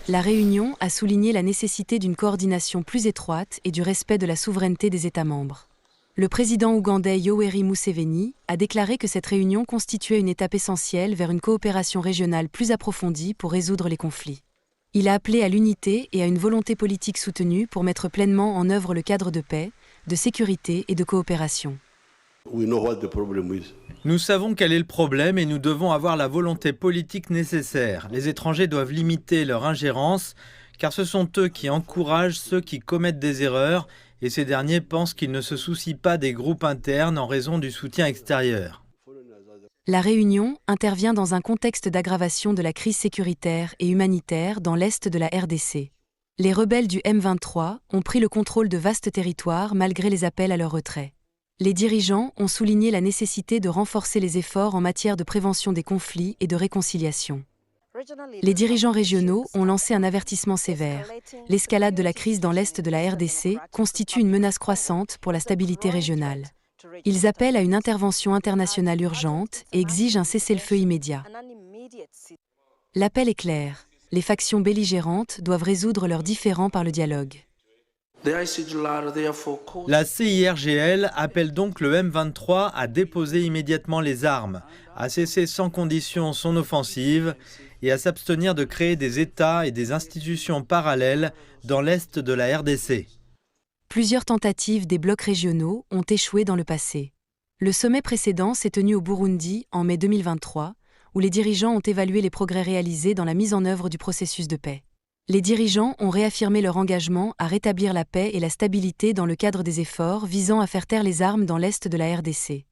La réunion a souligné la nécessité d'une coordination plus étroite et du respect de la souveraineté des États membres. Le président ougandais Yoweri Museveni a déclaré que cette réunion constituait une étape essentielle vers une coopération régionale plus approfondie pour résoudre les conflits. Il a appelé à l'unité et à une volonté politique soutenue pour mettre pleinement en œuvre le cadre de paix, de sécurité et de coopération. Nous savons quel est le problème et nous devons avoir la volonté politique nécessaire. Les étrangers doivent limiter leur ingérence, car ce sont eux qui encouragent ceux qui commettent des erreurs, et ces derniers pensent qu'ils ne se soucient pas des groupes internes en raison du soutien extérieur. La réunion intervient dans un contexte d'aggravation de la crise sécuritaire et humanitaire dans l'est de la RDC. Les rebelles du M23 ont pris le contrôle de vastes territoires malgré les appels à leur retrait. Les dirigeants ont souligné la nécessité de renforcer les efforts en matière de prévention des conflits et de réconciliation. Les dirigeants régionaux ont lancé un avertissement sévère. L'escalade de la crise dans l'est de la RDC constitue une menace croissante pour la stabilité régionale. Ils appellent à une intervention internationale urgente et exigent un cessez-le-feu immédiat. L'appel est clair. Les factions belligérantes doivent résoudre leurs différends par le dialogue. La CIRGL appelle donc le M23 à déposer immédiatement les armes, à cesser sans condition son offensive et à s'abstenir de créer des États et des institutions parallèles dans l'est de la RDC. Plusieurs tentatives des blocs régionaux ont échoué dans le passé. Le sommet précédent s'est tenu au Burundi en mai 2023, où les dirigeants ont évalué les progrès réalisés dans la mise en œuvre du processus de paix. Les dirigeants ont réaffirmé leur engagement à rétablir la paix et la stabilité dans le cadre des efforts visant à faire taire les armes dans l'est de la RDC.